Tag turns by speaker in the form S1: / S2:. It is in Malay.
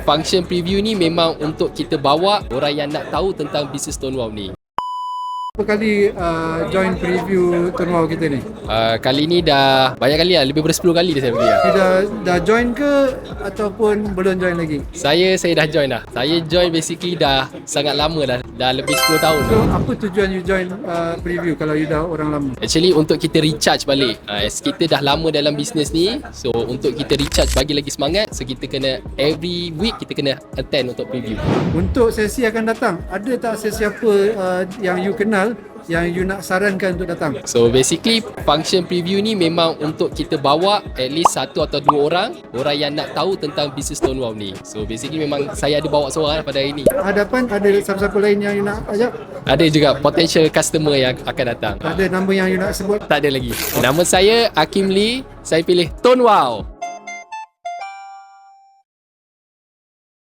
S1: function preview ni memang untuk kita bawa orang yang nak tahu tentang bisnes Stonewall ni.
S2: Berapa kali join preview Turnwau kita ni?
S1: Kali ni dah banyak kali lah, lebih daripada 10 kali dah saya pergi lah.
S2: Dah join ke ataupun belum join lagi?
S1: Saya dah join dah. Saya join basically dah sangat lama dah lebih 10 tahun.
S2: So apa tujuan you join preview kalau you dah orang lama?
S1: Actually untuk kita recharge balik. As kita dah lama dalam bisnes ni, so untuk kita recharge bagi lagi semangat, so kita kena every week kita kena attend untuk preview.
S2: Untuk sesi akan datang, ada tak sesiapa yang you kenal yang you nak sarankan untuk datang?
S1: So basically function preview ni memang untuk kita bawa at least 1 atau 2 orang yang nak tahu tentang bisnes Stonewall ni. So basically memang saya ada bawa seorang pada hari ni.
S2: Hadapan ada siapa-siapa lain yang you nak ajak?
S1: Ada juga potential customer yang akan datang.
S2: Tak ada nama yang you nak sebut?
S1: Tak ada lagi. Nama saya Hakim Lee, saya pilih Stonewall.